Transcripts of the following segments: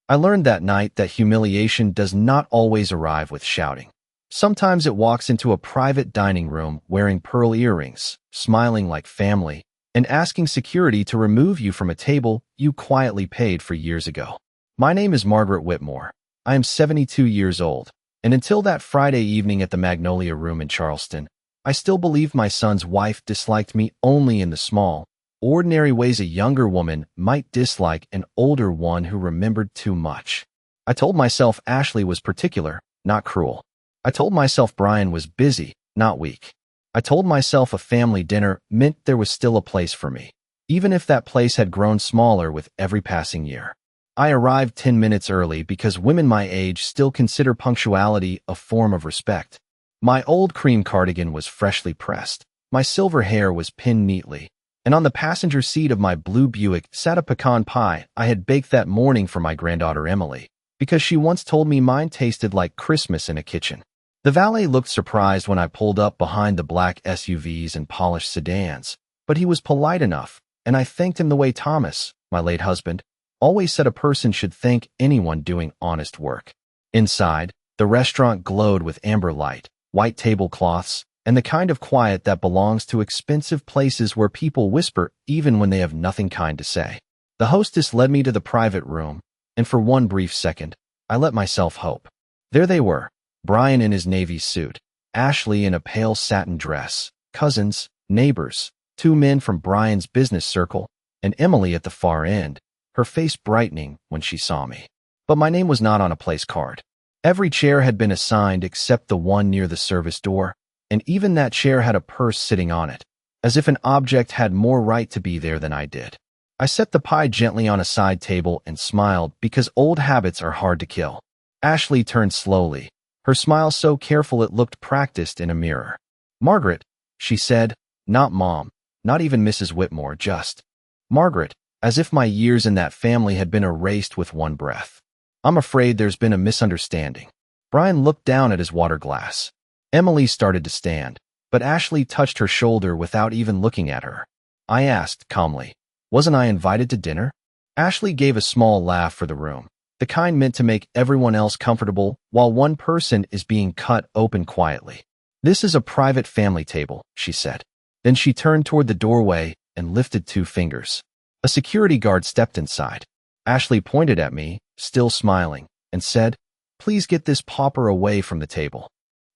I learned that night that humiliation does not always arrive with shouting. Sometimes it walks into a private dining room wearing pearl earrings, smiling like family, and asking security to remove you from a table you quietly paid for years ago. My name is Margaret Whitmore. I am 72 years old, and until that Friday evening at the Magnolia Room in Charleston, I still believed my son's wife disliked me only in the small, ordinary ways a younger woman might dislike an older one who remembered too much. I told myself Ashley was particular, not cruel. I told myself Brian was busy, not weak. I told myself a family dinner meant there was still a place for me, even if that place had grown smaller with every passing year. I arrived 10 minutes early because women my age still consider punctuality a form of respect. My old cream cardigan was freshly pressed, my silver hair was pinned neatly, and on the passenger seat of my blue Buick sat a pecan pie I had baked that morning for my granddaughter Emily, because she once told me mine tasted like Christmas in a kitchen. The valet looked surprised when I pulled up behind the black SUVs and polished sedans, but he was polite enough, and I thanked him the way Thomas, my late husband, always said a person should thank anyone doing honest work. Inside, the restaurant glowed with amber light, white tablecloths, and the kind of quiet that belongs to expensive places where people whisper even when they have nothing kind to say. The hostess led me to the private room, and for one brief second, I let myself hope. There they were. Brian in his navy suit, Ashley in a pale satin dress, cousins, neighbors, two men from Brian's business circle, and Emily at the far end, her face brightening when she saw me. But my name was not on a place card. Every chair had been assigned except the one near the service door, and even that chair had a purse sitting on it, as if an object had more right to be there than I did. I set the pie gently on a side table and smiled because old habits are hard to kill. Ashley turned slowly, her smile so careful it looked practiced in a mirror. "Margaret," she said, not Mom, not even Mrs. Whitmore, just Margaret, as if my years in that family had been erased with one breath. "I'm afraid there's been a misunderstanding." Brian looked down at his water glass. Emily started to stand, but Ashley touched her shoulder without even looking at her. I asked calmly, "Wasn't I invited to dinner?" Ashley gave a small laugh for the room, the kind meant to make everyone else comfortable while one person is being cut open quietly. "This is a private family table," she said. Then she turned toward the doorway and lifted two fingers. A security guard stepped inside. Ashley pointed at me, still smiling, and said, "Please get this pauper away from the table."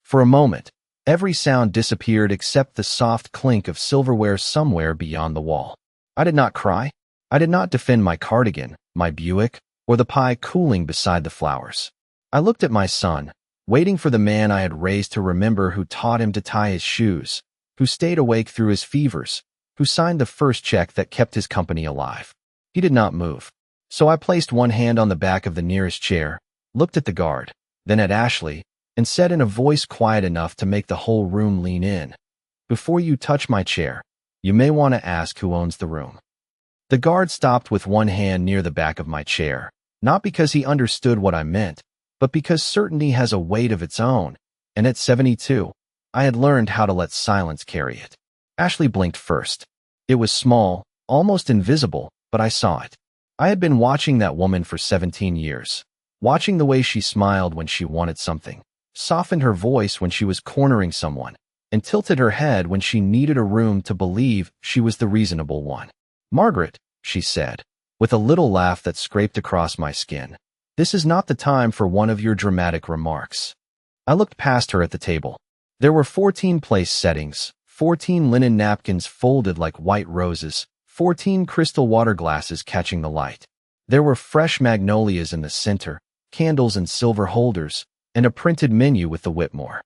For a moment, every sound disappeared except the soft clink of silverware somewhere beyond the wall. I did not cry. I did not defend my cardigan, my Buick, or the pie cooling beside the flowers. I looked at my son, waiting for the man I had raised to remember, who taught him to tie his shoes, who stayed awake through his fevers, who signed the first check that kept his company alive. He did not move. So I placed one hand on the back of the nearest chair, looked at the guard, then at Ashley, and said in a voice quiet enough to make the whole room lean in, "Before you touch my chair, you may want to ask who owns the room." The guard stopped with one hand near the back of my chair, not because he understood what I meant, but because certainty has a weight of its own, and at 72, I had learned how to let silence carry it. Ashley blinked first. It was small, almost invisible, but I saw it. I had been watching that woman for 17 years, watching the way she smiled when she wanted something, softened her voice when she was cornering someone, and tilted her head when she needed a room to believe she was the reasonable one. "Margaret," she said, with a little laugh that scraped across my skin, "this is not the time for one of your dramatic remarks." I looked past her at the table. There were 14 place settings, 14 linen napkins folded like white roses, 14 crystal water glasses catching the light. There were fresh magnolias in the center, candles and silver holders, and a printed menu with the Whitmore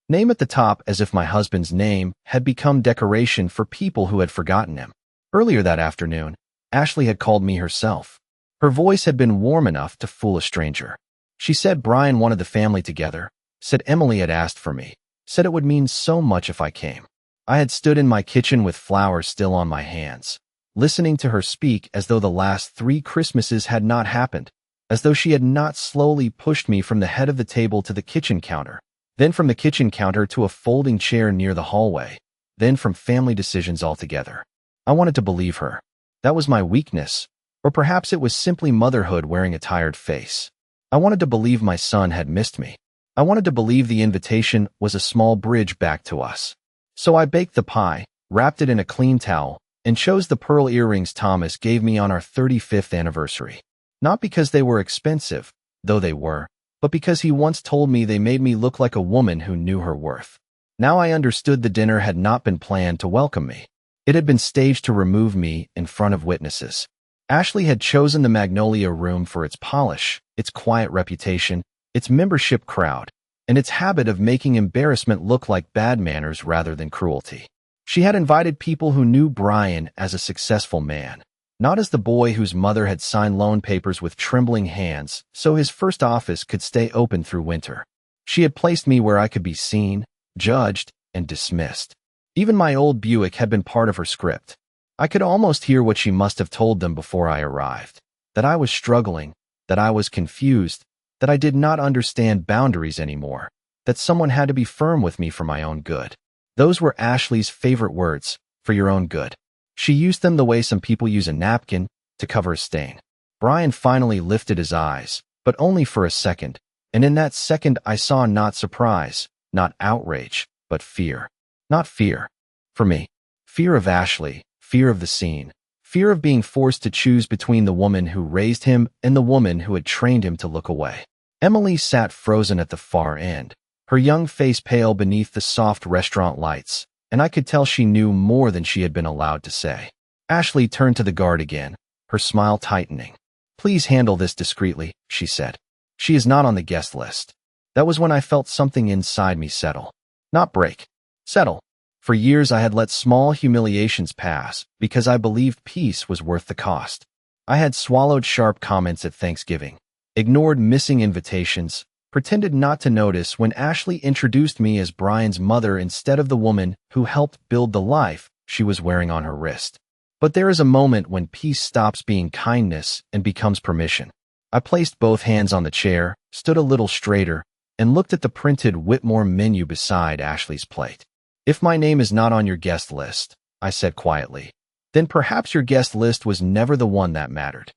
name at the top, as if my husband's name had become decoration for people who had forgotten him. Earlier that afternoon, Ashley had called me herself. Her voice had been warm enough to fool a stranger. She said Brian wanted the family together, said Emily had asked for me, said it would mean so much if I came. I had stood in my kitchen with flowers still on my hands, listening to her speak as though the last 3 Christmases had not happened, as though she had not slowly pushed me from the head of the table to the kitchen counter, then from the kitchen counter to a folding chair near the hallway, then from family decisions altogether. I wanted to believe her. That was my weakness, Or perhaps it was simply motherhood wearing a tired face. I wanted to believe my son had missed me. I wanted to believe the invitation was a small bridge back to us. So I baked the pie, wrapped it in a clean towel, and chose the pearl earrings Thomas gave me on our 35th anniversary. Not because they were expensive, though they were, but because he once told me they made me look like a woman who knew her worth. Now I understood the dinner had not been planned to welcome me. It had been staged to remove me in front of witnesses. Ashley had chosen the Magnolia Room for its polish, its quiet reputation, its membership crowd, and its habit of making embarrassment look like bad manners rather than cruelty. She had invited people who knew Brian as a successful man, not as the boy whose mother had signed loan papers with trembling hands so his first office could stay open through winter. She had placed me where I could be seen, judged, and dismissed. Even my old Buick had been part of her script. I could almost hear what she must have told them before I arrived. That I was struggling, that I was confused, that I did not understand boundaries anymore, that someone had to be firm with me for my own good. Those were Ashley's favorite words, for your own good. She used them the way some people use a napkin to cover a stain. Brian finally lifted his eyes, but only for a second, and in that second I saw not surprise, not outrage, but fear. Not fear. For me. Fear of Ashley, fear of the scene, fear of being forced to choose between the woman who raised him and the woman who had trained him to look away. Emily sat frozen at the far end, her young face pale beneath the soft restaurant lights, and I could tell she knew more than she had been allowed to say. Ashley turned to the guard again, her smile tightening. Please handle this discreetly, she said. She is not on the guest list. That was when I felt something inside me settle. Not break. Settle. For years I had let small humiliations pass because I believed peace was worth the cost. I had swallowed sharp comments at Thanksgiving, ignored missing invitations, pretended not to notice when Ashley introduced me as Brian's mother instead of the woman who helped build the life she was wearing on her wrist. But there is a moment when peace stops being kindness and becomes permission. I placed both hands on the chair, stood a little straighter, and looked at the printed Whitmore menu beside Ashley's plate. If my name is not on your guest list, I said quietly, then perhaps your guest list was never the one that mattered.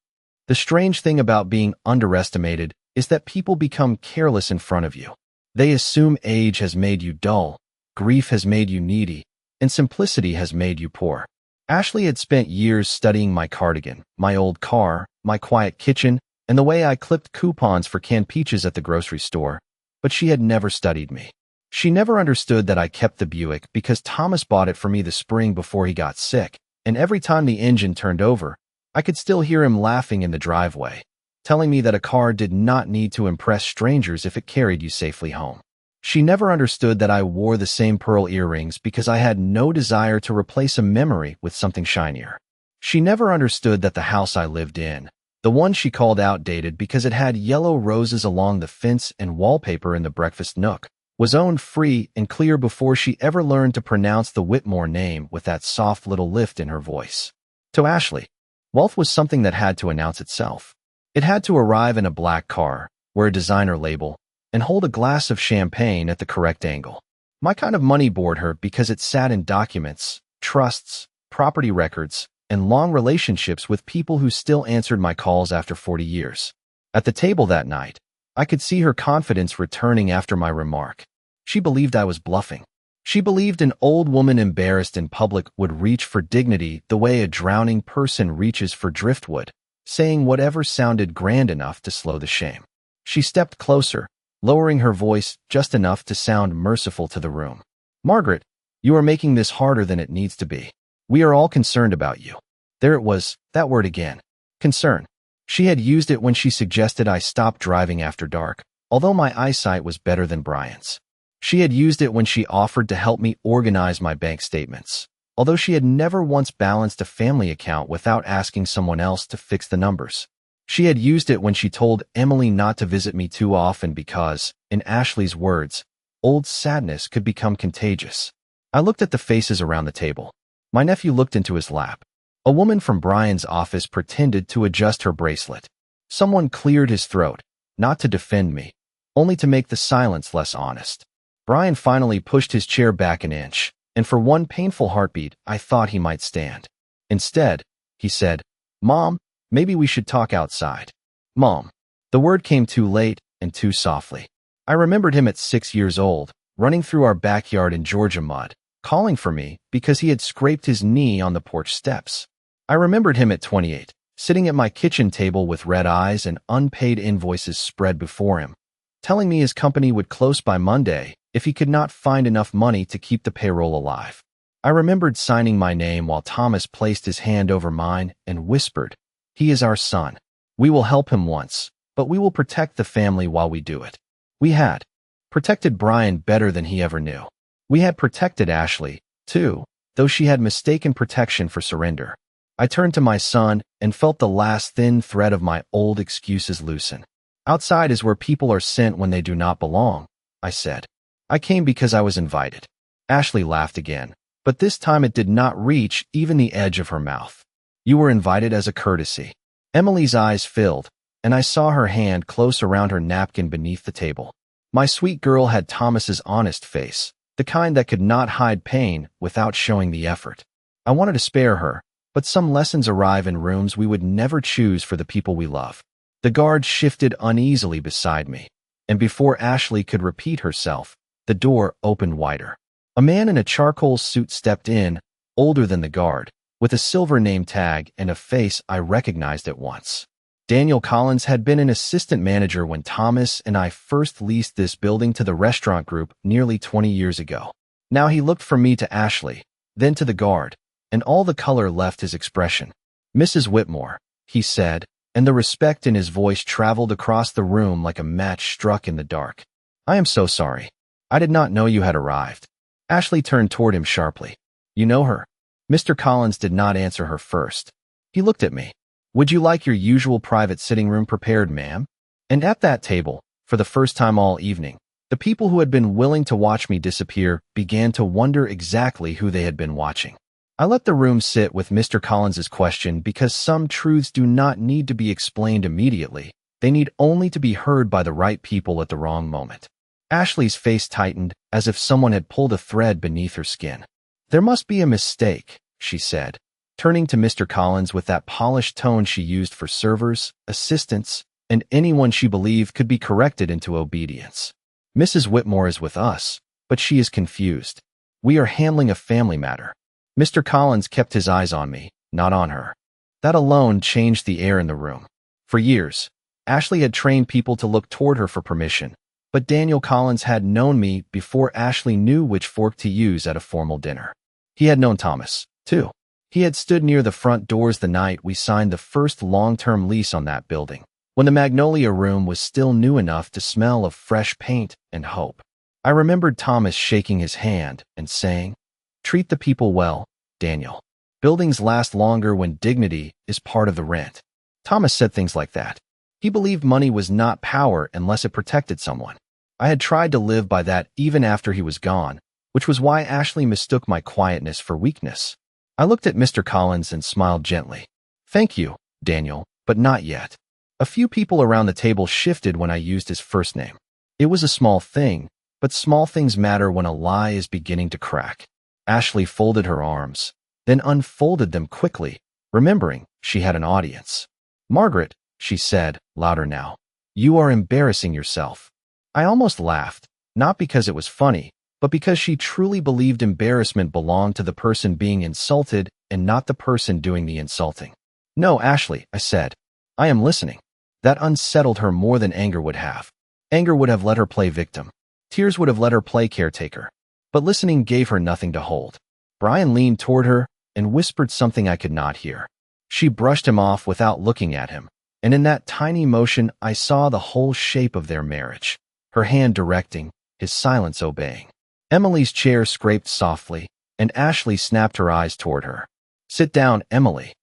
The strange thing about being underestimated is that people become careless in front of you. They assume age has made you dull, grief has made you needy, and simplicity has made you poor. Ashley had spent years studying my cardigan, my old car, my quiet kitchen, and the way I clipped coupons for canned peaches at the grocery store, but she had never studied me. She never understood that I kept the Buick because Thomas bought it for me the spring before he got sick, and every time the engine turned over, I could still hear him laughing in the driveway, telling me that a car did not need to impress strangers if it carried you safely home. She never understood that I wore the same pearl earrings because I had no desire to replace a memory with something shinier. She never understood that the house I lived in, the one she called outdated because it had yellow roses along the fence and wallpaper in the breakfast nook, was owned free and clear before she ever learned to pronounce the Whitmore name with that soft little lift in her voice. To Ashley, wealth was something that had to announce itself. It had to arrive in a black car, wear a designer label, and hold a glass of champagne at the correct angle. My kind of money bored her because it sat in documents, trusts, property records, and long relationships with people who still answered my calls after 40 years. At the table that night, I could see her confidence returning after my remark. She believed I was bluffing. She believed an old woman embarrassed in public would reach for dignity the way a drowning person reaches for driftwood, saying whatever sounded grand enough to slow the shame. She stepped closer, lowering her voice just enough to sound merciful to the room. Margaret, you are making this harder than it needs to be. We are all concerned about you. There it was, that word again. Concern. She had used it when she suggested I stop driving after dark, although my eyesight was better than Brian's. She had used it when she offered to help me organize my bank statements, although she had never once balanced a family account without asking someone else to fix the numbers. She had used it when she told Emily not to visit me too often because, in Ashley's words, old sadness could become contagious. I looked at the faces around the table. My nephew looked into his lap. A woman from Brian's office pretended to adjust her bracelet. Someone cleared his throat, not to defend me, only to make the silence less honest. Brian finally pushed his chair back an inch, and for one painful heartbeat, I thought he might stand. Instead, he said, Mom, Maybe we should talk outside. Mom. The word came too late and too softly. I remembered him at 6 years old, running through our backyard in Georgia mud, calling for me because he had scraped his knee on the porch steps. I remembered him at 28, sitting at my kitchen table with red eyes and unpaid invoices spread before him, telling me his company would close by Monday if he could not find enough money to keep the payroll alive. I remembered signing my name while Thomas placed his hand over mine and whispered, "He is our son. We will help him once, but we will protect the family while we do it." We had protected Brian better than he ever knew. We had protected Ashley, too, though she had mistaken protection for surrender. I turned to my son and felt the last thin thread of my old excuses loosen. "Outside is where people are sent when they do not belong," I said. "I came because I was invited." Ashley laughed again, but this time it did not reach even the edge of her mouth. "You were invited as a courtesy." Emily's eyes filled, and I saw her hand close around her napkin beneath the table. My sweet girl had Thomas's honest face, the kind that could not hide pain without showing the effort. I wanted to spare her, but some lessons arrive in rooms we would never choose for the people we love. The guard shifted uneasily beside me, and before Ashley could repeat herself, the door opened wider. A man in a charcoal suit stepped in, older than the guard, with a silver name tag and a face I recognized at once. Daniel Collins had been an assistant manager when Thomas and I first leased this building to the restaurant group nearly 20 years ago. Now he looked from me to Ashley, then to the guard, and all the color left his expression. "Mrs. Whitmore," he said, and the respect in his voice traveled across the room like a match struck in the dark. "I am so sorry. I did not know you had arrived." Ashley turned toward him sharply. "You know her?" Mr. Collins did not answer her first. He looked at me. "Would you like your usual private sitting room prepared, ma'am?" And at that table, for the first time all evening, the people who had been willing to watch me disappear began to wonder exactly who they had been watching. I let the room sit with Mr. Collins's question because some truths do not need to be explained immediately. They need only to be heard by the right people at the wrong moment. Ashley's face tightened as if someone had pulled a thread beneath her skin. "There must be a mistake," she said, turning to Mr. Collins with that polished tone she used for servers, assistants, and anyone she believed could be corrected into obedience. "Mrs. Whitmore is with us, but she is confused. We are handling a family matter." Mr. Collins kept his eyes on me, not on her. That alone changed the air in the room. For years, Ashley had trained people to look toward her for permission, but Daniel Collins had known me before Ashley knew which fork to use at a formal dinner. He had known Thomas, too. He had stood near the front doors the night we signed the first long-term lease on that building, when the Magnolia Room was still new enough to smell of fresh paint and hope. I remembered Thomas shaking his hand and saying, "Treat the people well, Daniel. Buildings last longer when dignity is part of the rent." Thomas said things like that. He believed money was not power unless it protected someone. I had tried to live by that even after he was gone, which was why Ashley mistook my quietness for weakness. I looked at Mr. Collins and smiled gently. "Thank you, Daniel, but not yet." A few people around the table shifted when I used his first name. It was a small thing, but small things matter when a lie is beginning to crack. Ashley folded her arms, then unfolded them quickly, remembering she had an audience. "Margaret," she said, louder now, "you are embarrassing yourself." I almost laughed, not because it was funny, but because she truly believed embarrassment belonged to the person being insulted and not the person doing the insulting. "No, Ashley," I said. "I am listening." That unsettled her more than anger would have. Anger would have let her play victim. Tears would have let her play caretaker. But listening gave her nothing to hold. Brian leaned toward her and whispered something I could not hear. She brushed him off without looking at him, and in that tiny motion I saw the whole shape of their marriage. Her hand directing, his silence obeying. Emily's chair scraped softly, and Ashley snapped her eyes toward her. "Sit down, Emily."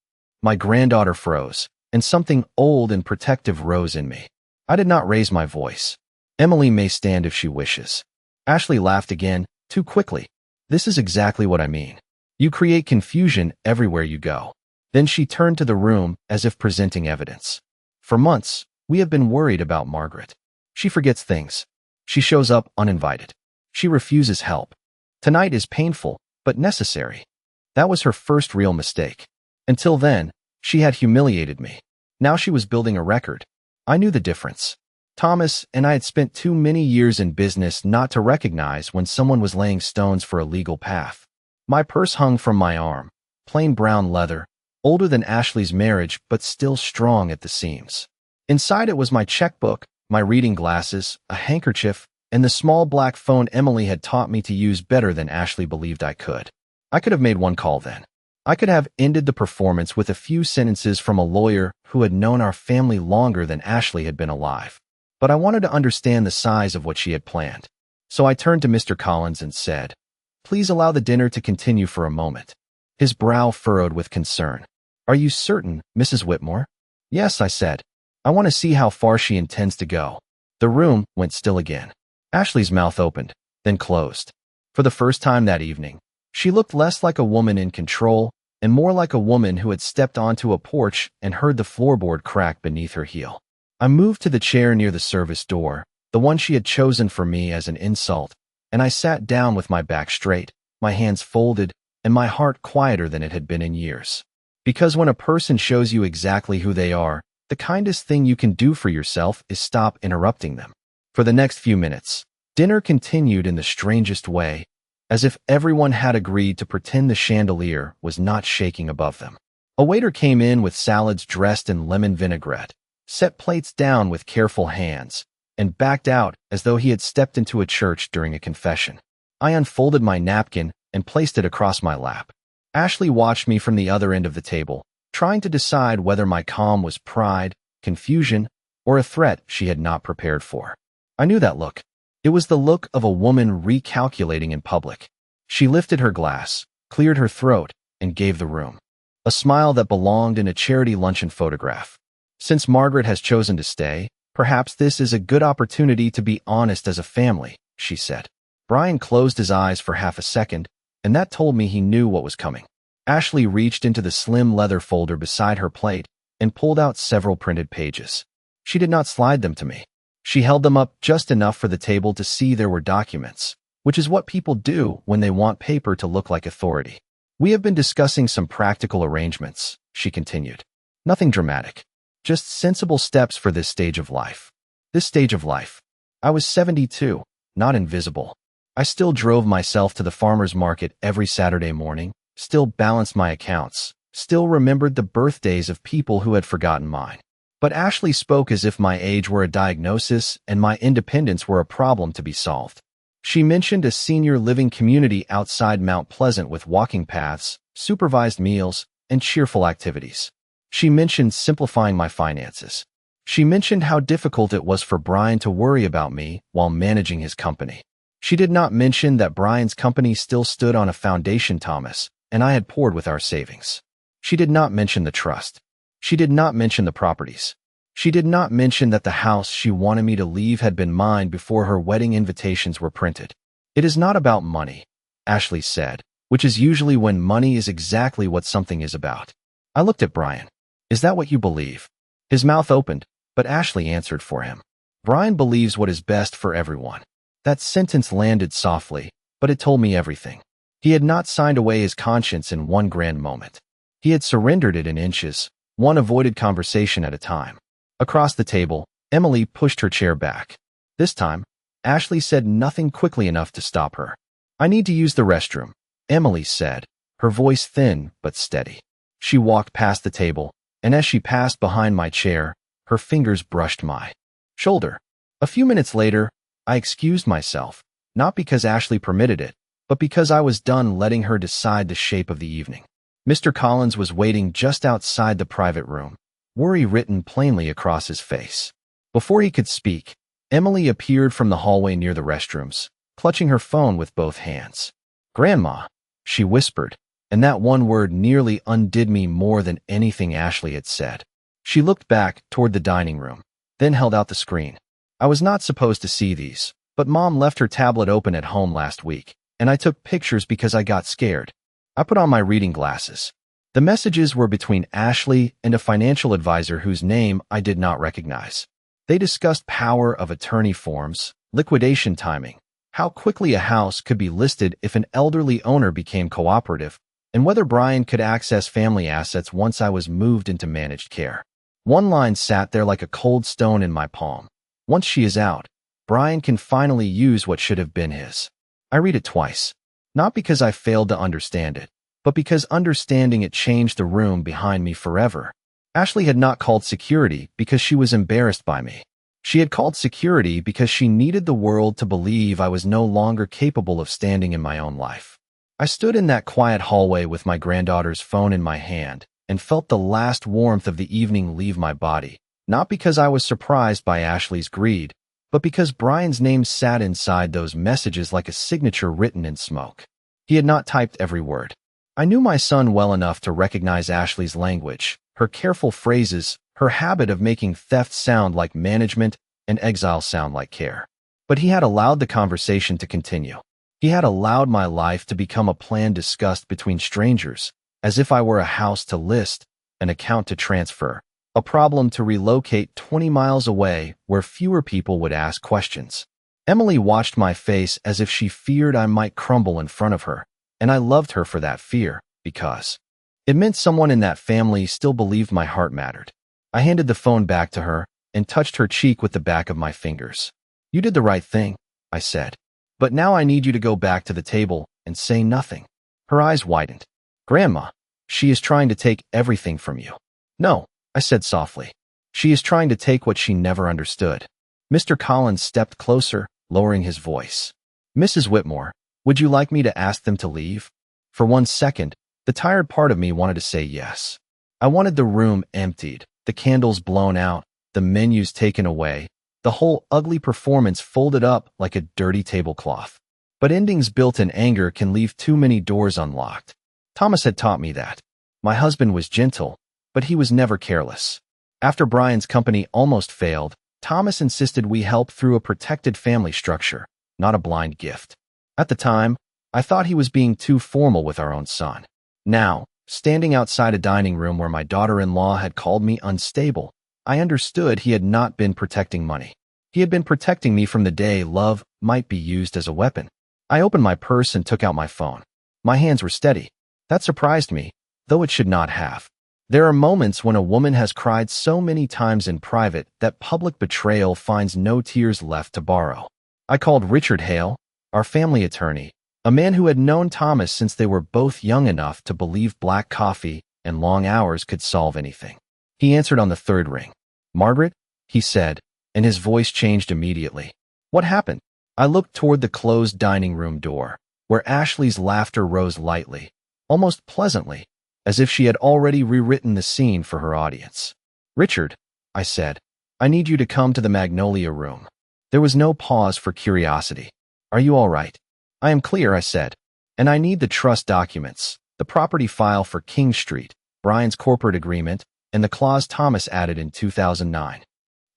My granddaughter froze, and something old and protective rose in me. I did not raise my voice. "Emily may stand if she wishes." Ashley laughed again, too quickly. "This is exactly what I mean. You create confusion everywhere you go." Then she turned to the room as if presenting evidence. "For months, we have been worried about Margaret. She forgets things. She shows up uninvited. She refuses help. Tonight is painful, but necessary." That was her first real mistake. Until then, she had humiliated me. Now she was building a record. I knew the difference. Thomas and I had spent too many years in business not to recognize when someone was laying stones for a legal path. My purse hung from my arm, plain brown leather, older than Ashley's marriage but still strong at the seams. Inside it was my checkbook, my reading glasses, a handkerchief, and the small black phone Emily had taught me to use better than Ashley believed I could. I could have made one call then. I could have ended the performance with a few sentences from a lawyer who had known our family longer than Ashley had been alive. But I wanted to understand the size of what she had planned. So I turned to Mr. Collins and said, "Please allow the dinner to continue for a moment." His brow furrowed with concern. "Are you certain, Mrs. Whitmore?" "Yes," I said. "I want to see how far she intends to go." The room went still again. Ashley's mouth opened, then closed. For the first time that evening, she looked less like a woman in control and more like a woman who had stepped onto a porch and heard the floorboard crack beneath her heel. I moved to the chair near the service door, the one she had chosen for me as an insult, and I sat down with my back straight, my hands folded, and my heart quieter than it had been in years. Because when a person shows you exactly who they are, the kindest thing you can do for yourself is stop interrupting them. For the next few minutes, dinner continued in the strangest way, as if everyone had agreed to pretend the chandelier was not shaking above them. A waiter came in with salads dressed in lemon vinaigrette, set plates down with careful hands, and backed out as though he had stepped into a church during a confession. I unfolded my napkin and placed it across my lap. Ashley watched me from the other end of the table, trying to decide whether my calm was pride, confusion, or a threat she had not prepared for. I knew that look. It was the look of a woman recalculating in public. She lifted her glass, cleared her throat, and gave the room a smile that belonged in a charity luncheon photograph. "Since Margaret has chosen to stay, perhaps this is a good opportunity to be honest as a family," she said. Brian closed his eyes for half a second, and that told me he knew what was coming. Ashley reached into the slim leather folder beside her plate and pulled out several printed pages. She did not slide them to me. She held them up just enough for the table to see there were documents, which is what people do when they want paper to look like authority. "We have been discussing some practical arrangements," she continued. "Nothing dramatic. Just sensible steps for this stage of life." This stage of life. I was 72, not invisible. I still drove myself to the farmer's market every Saturday morning, still balanced my accounts, still remembered the birthdays of people who had forgotten mine. But Ashley spoke as if my age were a diagnosis and my independence were a problem to be solved. She mentioned a senior living community outside Mount Pleasant with walking paths, supervised meals, and cheerful activities. She mentioned simplifying my finances. She mentioned how difficult it was for Brian to worry about me while managing his company. She did not mention that Brian's company still stood on a foundation Thomas and I had poured with our savings. She did not mention the trust. She did not mention the properties. She did not mention that the house she wanted me to leave had been mine before her wedding invitations were printed. "It is not about money," Ashley said, which is usually when money is exactly what something is about. I looked at Brian. "Is that what you believe?" His mouth opened, but Ashley answered for him. "Brian believes what is best for everyone." That sentence landed softly, but it told me everything. He had not signed away his conscience in one grand moment. He had surrendered it in inches, one avoided conversation at a time. Across the table, Emily pushed her chair back. This time, Ashley said nothing quickly enough to stop her. "I need to use the restroom," Emily said, her voice thin but steady. She walked past the table, and as she passed behind my chair, her fingers brushed my shoulder. A few minutes later, I excused myself, not because Ashley permitted it, but because I was done letting her decide the shape of the evening. Mr. Collins was waiting just outside the private room, worry written plainly across his face. Before he could speak, Emily appeared from the hallway near the restrooms, clutching her phone with both hands. "Grandma," she whispered, and that one word nearly undid me more than anything Ashley had said. She looked back toward the dining room, then held out the screen. I was not supposed to see these, but Mom left her tablet open at home last week, and I took pictures because I got scared. I put on my reading glasses. The messages were between Ashley and a financial advisor whose name I did not recognize. They discussed power of attorney forms, liquidation timing, how quickly a house could be listed if an elderly owner became cooperative, and whether Brian could access family assets once I was moved into managed care. One line sat there like a cold stone in my palm. Once she is out, Brian can finally use what should have been his. I read it twice. Not because I failed to understand it, but because understanding it changed the room behind me forever. Ashley had not called security because she was embarrassed by me. She had called security because she needed the world to believe I was no longer capable of standing in my own life. I stood in that quiet hallway with my granddaughter's phone in my hand and felt the last warmth of the evening leave my body, not because I was surprised by Ashley's greed, but because Brian's name sat inside those messages like a signature written in smoke. He had not typed every word. I knew my son well enough to recognize Ashley's language, her careful phrases, her habit of making theft sound like management and exile sound like care. But he had allowed the conversation to continue. He had allowed my life to become a plan discussed between strangers, as if I were a house to list, an account to transfer, a problem to relocate 20 miles away where fewer people would ask questions. Emily watched my face as if she feared I might crumble in front of her, and I loved her for that fear, because it meant someone in that family still believed my heart mattered. I handed the phone back to her and touched her cheek with the back of my fingers. "You did the right thing," I said. "But now I need you to go back to the table and say nothing." Her eyes widened. "Grandma, she is trying to take everything from you." "No," I said softly. "She is trying to take what she never understood." Mr. Collins stepped closer, lowering his voice. "Mrs. Whitmore, would you like me to ask them to leave?" For one second, the tired part of me wanted to say yes. I wanted the room emptied, the candles blown out, the menus taken away, the whole ugly performance folded up like a dirty tablecloth. But endings built in anger can leave too many doors unlocked. Thomas had taught me that. My husband was gentle, but he was never careless. After Brian's company almost failed, Thomas insisted we help through a protected family structure, not a blind gift. At the time, I thought he was being too formal with our own son. Now, standing outside a dining room where my daughter-in-law had called me unstable, I understood he had not been protecting money. He had been protecting me from the day love might be used as a weapon. I opened my purse and took out my phone. My hands were steady. That surprised me, though it should not have. There are moments when a woman has cried so many times in private that public betrayal finds no tears left to borrow. I called Richard Hale, our family attorney, a man who had known Thomas since they were both young enough to believe black coffee and long hours could solve anything. He answered on the third ring. "Margaret," he said, and his voice changed immediately. "What happened?" I looked toward the closed dining room door, where Ashley's laughter rose lightly, almost pleasantly, as if she had already rewritten the scene for her audience. "Richard," I said, "I need you to come to the Magnolia Room." There was no pause for curiosity. "Are you all right?" "I am clear," I said, "and I need the trust documents, the property file for King Street, Brian's corporate agreement, and the clause Thomas added in 2009.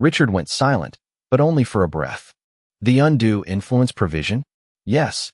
Richard went silent, but only for a breath. "The undue influence provision?" "Yes."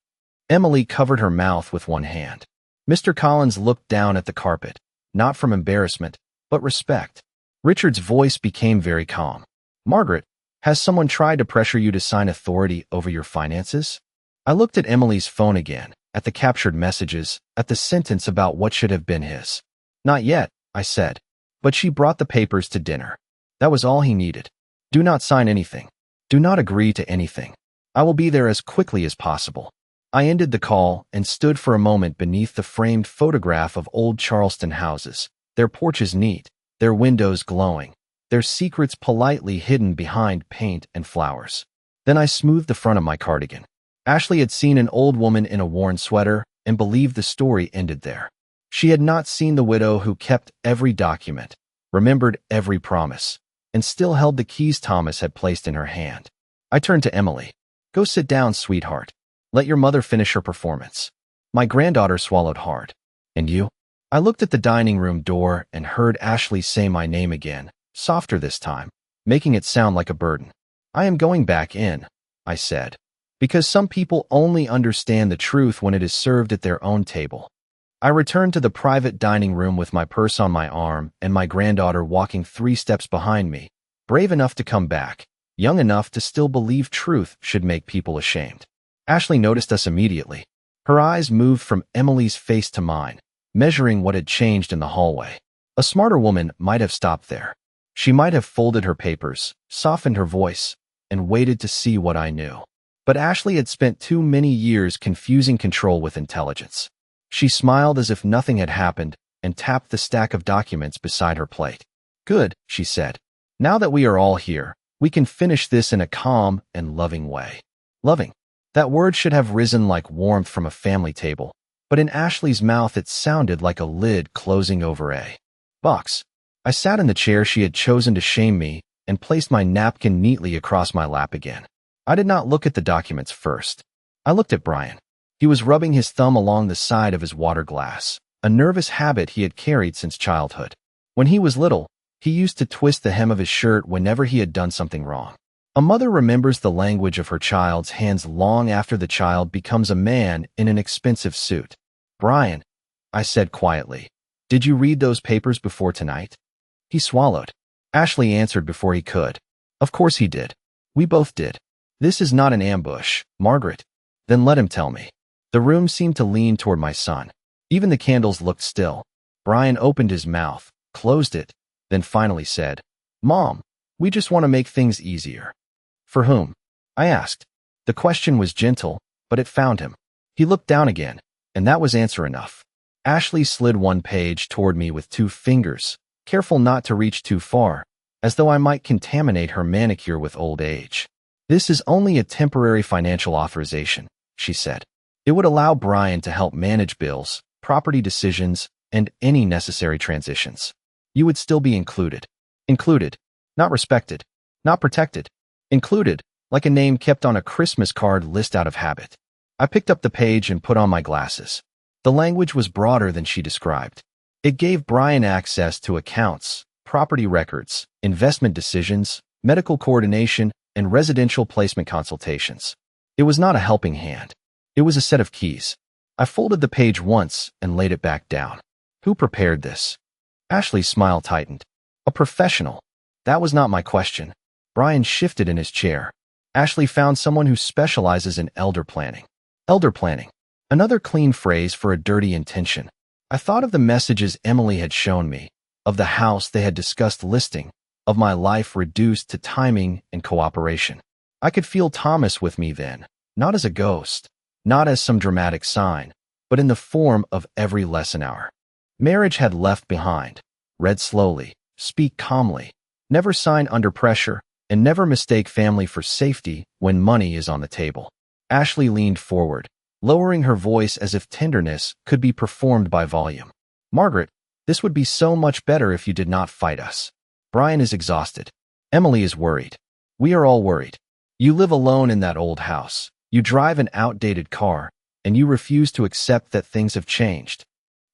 Emily covered her mouth with one hand. Mr. Collins looked down at the carpet, not from embarrassment, but respect. Richard's voice became very calm. "Margaret, has someone tried to pressure you to sign authority over your finances?" I looked at Emily's phone again, at the captured messages, at the sentence about what should have been his. "Not yet," I said, "but she brought the papers to dinner. That was all he needed. Do not sign anything. Do not agree to anything. I will be there as quickly as possible." I ended the call and stood for a moment beneath the framed photograph of old Charleston houses, their porches neat, their windows glowing, their secrets politely hidden behind paint and flowers. Then I smoothed the front of my cardigan. Ashley had seen an old woman in a worn sweater and believed the story ended there. She had not seen the widow who kept every document, remembered every promise, and still held the keys Thomas had placed in her hand. I turned to Emily. "Go sit down, sweetheart. Let your mother finish her performance." My granddaughter swallowed hard. "And you?" I looked at the dining room door and heard Ashley say my name again, softer this time, making it sound like a burden. "I am going back in," I said, "because some people only understand the truth when it is served at their own table." I returned to the private dining room with my purse on my arm and my granddaughter walking 3 steps behind me, brave enough to come back, young enough to still believe truth should make people ashamed. Ashley noticed us immediately. Her eyes moved from Emily's face to mine, measuring what had changed in the hallway. A smarter woman might have stopped there. She might have folded her papers, softened her voice, and waited to see what I knew. But Ashley had spent too many years confusing control with intelligence. She smiled as if nothing had happened and tapped the stack of documents beside her plate. "Good," she said. "Now that we are all here, we can finish this in a calm and loving way." Loving. That word should have risen like warmth from a family table, but in Ashley's mouth it sounded like a lid closing over a box. I sat in the chair she had chosen to shame me and placed my napkin neatly across my lap again. I did not look at the documents first. I looked at Brian. He was rubbing his thumb along the side of his water glass, a nervous habit he had carried since childhood. When he was little, he used to twist the hem of his shirt whenever he had done something wrong. A mother remembers the language of her child's hands long after the child becomes a man in an expensive suit. "Brian," I said quietly, "did you read those papers before tonight?" He swallowed. Ashley answered before he could. "Of course he did. We both did. This is not an ambush, Margaret." "Then let him tell me." The room seemed to lean toward my son. Even the candles looked still. Brian opened his mouth, closed it, then finally said, "Mom, we just want to make things easier." "For whom?" I asked. The question was gentle, but it found him. He looked down again, and that was answer enough. Ashley slid one page toward me with 2 fingers, careful not to reach too far, as though I might contaminate her manicure with old age. "This is only a temporary financial authorization," she said. "It would allow Brian to help manage bills, property decisions, and any necessary transitions. You would still be included. Included. Not respected. Not protected. Included, like a name kept on a Christmas card list out of habit." I picked up the page and put on my glasses. The language was broader than she described. It gave Brian access to accounts, property records, investment decisions, medical coordination, and residential placement consultations. It was not a helping hand. It was a set of keys. I folded the page once and laid it back down. "Who prepared this?" Ashley's smile tightened. "A professional." That was not my question. Brian shifted in his chair. "Ashley found someone who specializes in elder planning." Elder planning. Another clean phrase for a dirty intention. I thought of the messages Emily had shown me, of the house they had discussed listing, of my life reduced to timing and cooperation. I could feel Thomas with me then, not as a ghost, not as some dramatic sign, but in the form of every lesson hour. Marriage had left behind. Read slowly, speak calmly, never sign under pressure, and never mistake family for safety when money is on the table. Ashley leaned forward, lowering her voice as if tenderness could be performed by volume. "Margaret, this would be so much better if you did not fight us. Brian is exhausted. Emily is worried. We are all worried. You live alone in that old house. You drive an outdated car, and you refuse to accept that things have changed."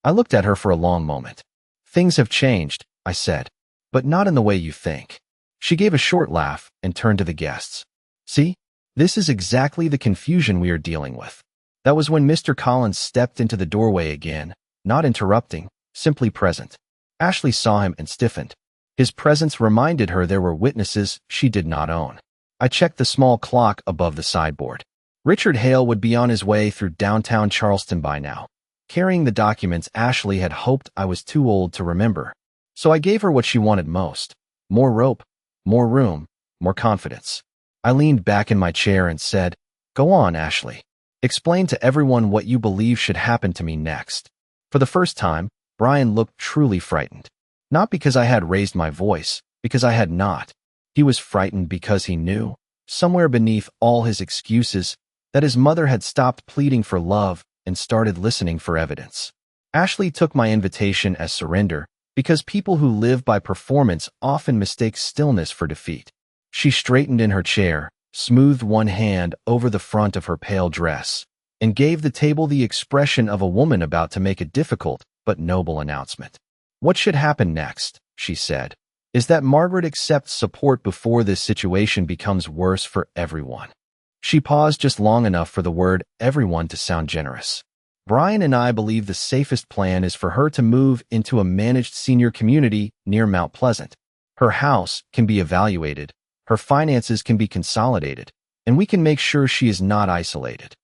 I looked at her for a long moment. "Things have changed," I said, "but not in the way you think." She gave a short laugh and turned to the guests. "See? This is exactly the confusion we are dealing with." That was when Mr. Collins stepped into the doorway again, not interrupting, simply present. Ashley saw him and stiffened. His presence reminded her there were witnesses she did not own. I checked the small clock above the sideboard. Richard Hale would be on his way through downtown Charleston by now, carrying the documents Ashley had hoped I was too old to remember. So I gave her what she wanted most: more rope, more room, more confidence. I leaned back in my chair and said, "Go on, Ashley. Explain to everyone what you believe should happen to me next." For the first time, Brian looked truly frightened. Not because I had raised my voice, because I had not. He was frightened because he knew, somewhere beneath all his excuses, that his mother had stopped pleading for love and started listening for evidence. Ashley took my invitation as surrender, because people who live by performance often mistake stillness for defeat. She straightened in her chair, smoothed one hand over the front of her pale dress, and gave the table the expression of a woman about to make a difficult but noble announcement. "What should happen next," she said, "is that Margaret accepts support before this situation becomes worse for everyone." She paused just long enough for the word everyone to sound generous. "Brian and I believe the safest plan is for her to move into a managed senior community near Mount Pleasant. Her house can be evaluated, her finances can be consolidated, and we can make sure she is not isolated."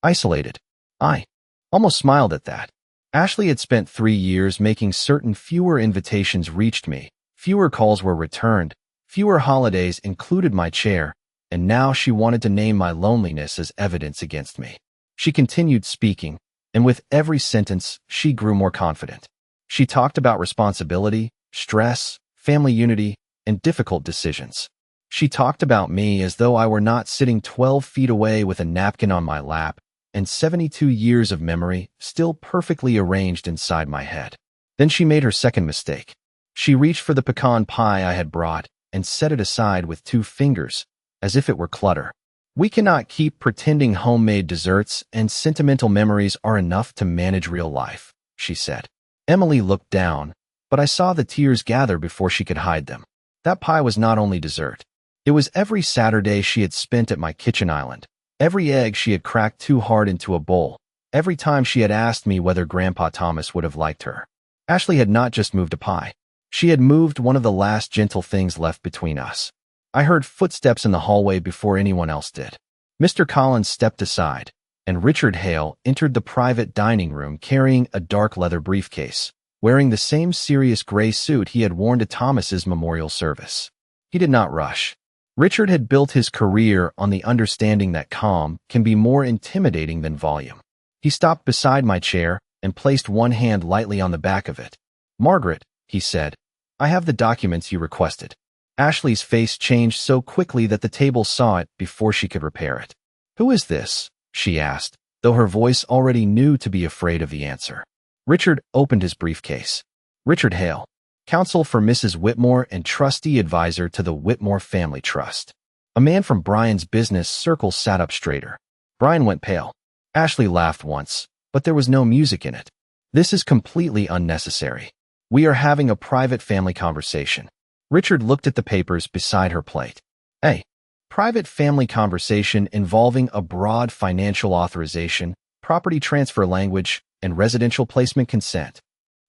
Isolated. I almost smiled at that. Ashley had spent 3 years making certain fewer invitations reached me, Fewer calls were returned, fewer holidays included my chair, and now she wanted to name my loneliness as evidence against me. She continued speaking, and with every sentence, she grew more confident. She talked about responsibility, stress, family unity, and difficult decisions. She talked about me as though I were not sitting 12 feet away with a napkin on my lap and 72 years of memory still perfectly arranged inside my head. Then she made her second mistake. She reached for the pecan pie I had brought and set it aside with 2 fingers, as if it were clutter. We cannot keep pretending homemade desserts and sentimental memories are enough to manage real life, she said. Emily looked down, but I saw the tears gather before she could hide them. That pie was not only dessert. It was every Saturday she had spent at my kitchen island, every egg she had cracked too hard into a bowl, every time she had asked me whether Grandpa Thomas would have liked her. Ashley had not just moved a pie. She had moved one of the last gentle things left between us. I heard footsteps in the hallway before anyone else did. Mr. Collins stepped aside, and Richard Hale entered the private dining room carrying a dark leather briefcase, wearing the same serious gray suit he had worn to Thomas's memorial service. He did not rush. Richard had built his career on the understanding that calm can be more intimidating than volume. He stopped beside my chair and placed one hand lightly on the back of it. "Margaret," he said, "I have the documents you requested." Ashley's face changed so quickly that the table saw it before she could repair it. "Who is this?" she asked, though her voice already knew to be afraid of the answer. Richard opened his briefcase. "Richard Hale, counsel for Mrs. Whitmore and trustee advisor to the Whitmore Family Trust." A man from Brian's business circle sat up straighter. Brian went pale. Ashley laughed once, but there was no music in it. "This is completely unnecessary. We are having a private family conversation." Richard looked at the papers beside her plate. "A private family conversation involving a broad financial authorization, property transfer language, and residential placement consent."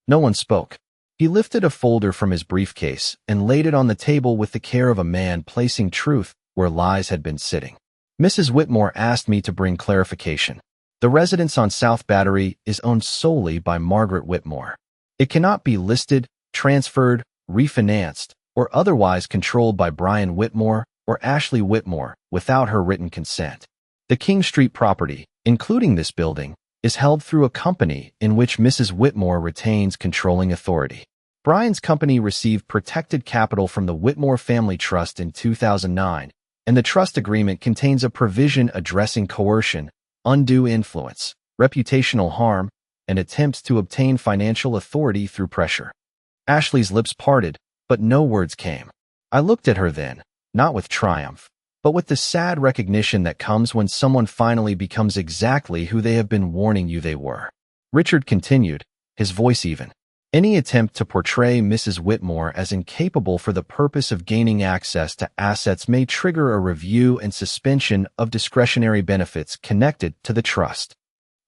No one spoke. He lifted a folder from his briefcase and laid it on the table with the care of a man placing truth where lies had been sitting. "Mrs. Whitmore asked me to bring clarification. The residence on South Battery is owned solely by Margaret Whitmore. It cannot be listed, transferred, refinanced, or otherwise controlled by Brian Whitmore or Ashley Whitmore without her written consent. The King Street property, including this building, is held through a company in which Mrs. Whitmore retains controlling authority. Brian's company received protected capital from the Whitmore Family Trust in 2009, and the trust agreement contains a provision addressing coercion, undue influence, reputational harm, and attempts to obtain financial authority through pressure." Ashley's lips parted, but no words came. I looked at her then, not with triumph, but with the sad recognition that comes when someone finally becomes exactly who they have been warning you they were. Richard continued, his voice even. "Any attempt to portray Mrs. Whitmore as incapable for the purpose of gaining access to assets may trigger a review and suspension of discretionary benefits connected to the trust."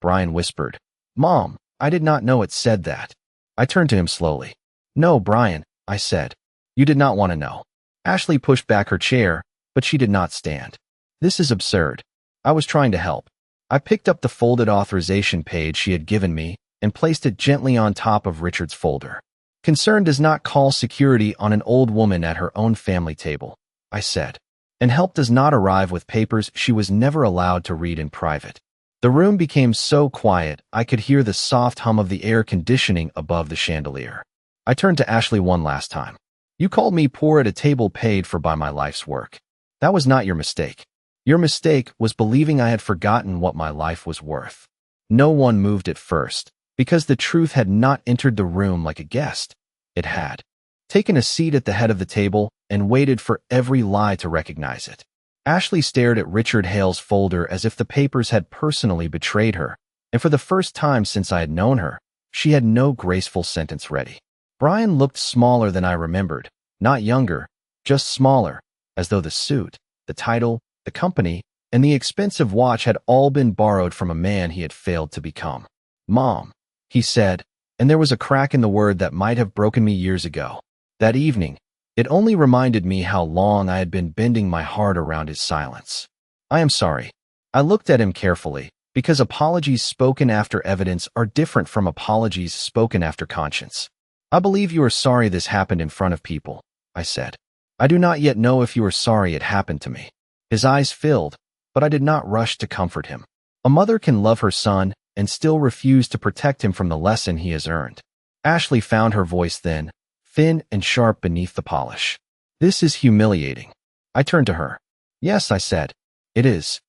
Brian whispered, "Mom, I did not know it said that." I turned to him slowly. "No, Brian," I said. "You did not want to know." Ashley pushed back her chair, but she did not stand. "This is absurd." I was trying to help. I picked up the folded authorization page she had given me and placed it gently on top of Richard's folder. "Concern does not call security on an old woman at her own family table," I said. "And help does not arrive with papers she was never allowed to read in private." The room became so quiet I could hear the soft hum of the air conditioning above the chandelier. I turned to Ashley one last time. "You called me poor at a table paid for by my life's work. That was not your mistake. Your mistake was believing I had forgotten what my life was worth." No one moved at first, because the truth had not entered the room like a guest. It had taken a seat at the head of the table and waited for every lie to recognize it. Ashley stared at Richard Hale's folder as if the papers had personally betrayed her, and for the first time since I had known her, she had no graceful sentence ready. Brian looked smaller than I remembered, not younger, just smaller, as though the suit, the title, the company, and the expensive watch had all been borrowed from a man he had failed to become. "Mom," he said, and there was a crack in the word that might have broken me years ago. That evening, it only reminded me how long I had been bending my heart around his silence. "I am sorry." I looked at him carefully, because apologies spoken after evidence are different from apologies spoken after conscience. I believe you are sorry this happened in front of people, I said. I do not yet know if you are sorry it happened to me. His eyes filled, but I did not rush to comfort him. A mother can love her son and still refuse to protect him from the lesson he has earned. Ashley found her voice thin and sharp beneath the polish. This is humiliating. I turned to her. Yes, I said. It is.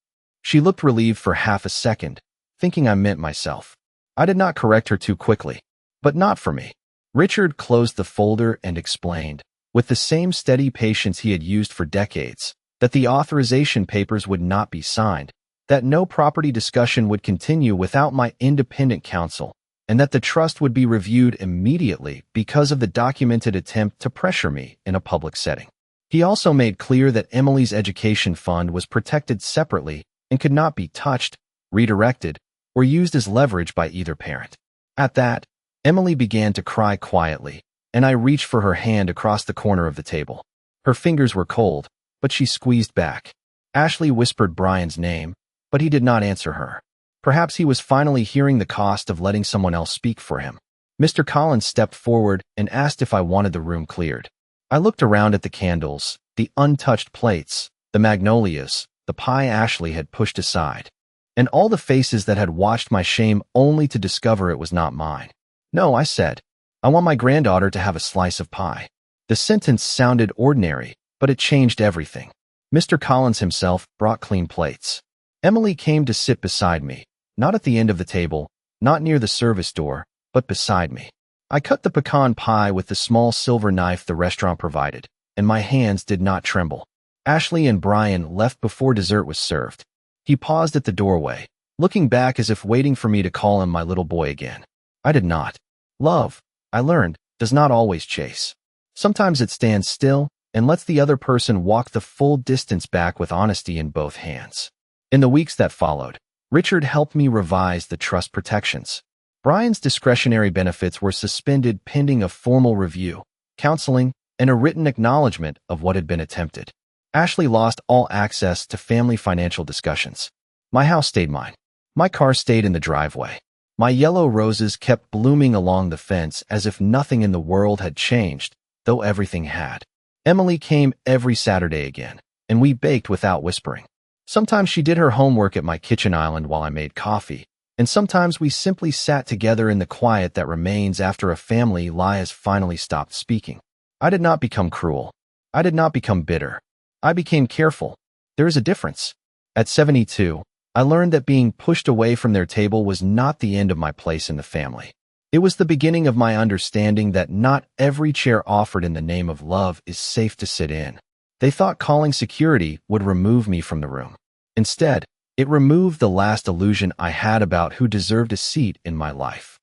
She looked relieved for half a second, thinking I meant myself. I did not correct her too quickly. But not for me. Richard closed the folder and explained, with the same steady patience he had used for decades, that the authorization papers would not be signed, that no property discussion would continue without my independent counsel, and that the trust would be reviewed immediately because of the documented attempt to pressure me in a public setting. He also made clear that Emily's education fund was protected separately and could not be touched, redirected, or used as leverage by either parent. At that, Emily began to cry quietly, and I reached for her hand across the corner of the table. Her fingers were cold, but she squeezed back. Ashley whispered Brian's name, but he did not answer her. Perhaps he was finally hearing the cost of letting someone else speak for him. Mr. Collins stepped forward and asked if I wanted the room cleared. I looked around at the candles, the untouched plates, the magnolias, the pie Ashley had pushed aside, and all the faces that had watched my shame only to discover it was not mine. No, I said. I want my granddaughter to have a slice of pie. The sentence sounded ordinary, but it changed everything. Mr. Collins himself brought clean plates. Emily came to sit beside me, not at the end of the table, not near the service door, but beside me. I cut the pecan pie with the small silver knife the restaurant provided, and my hands did not tremble. Ashley and Brian left before dessert was served. He paused at the doorway, looking back as if waiting for me to call him my little boy again. I did not. Love, I learned, does not always chase. Sometimes it stands still and lets the other person walk the full distance back with honesty in both hands. In the weeks that followed, Richard helped me revise the trust protections. Brian's discretionary benefits were suspended pending a formal review, counseling, and a written acknowledgement of what had been attempted. Ashley lost all access to family financial discussions. My house stayed mine. My car stayed in the driveway. My yellow roses kept blooming along the fence as if nothing in the world had changed, though everything had. Emily came every Saturday again, and we baked without whispering. Sometimes she did her homework at my kitchen island while I made coffee, and sometimes we simply sat together in the quiet that remains after a family lie has finally stopped speaking. I did not become cruel. I did not become bitter. I became careful. There is a difference. At 72, I learned that being pushed away from their table was not the end of my place in the family. It was the beginning of my understanding that not every chair offered in the name of love is safe to sit in. They thought calling security would remove me from the room. Instead, it removed the last illusion I had about who deserved a seat in my life.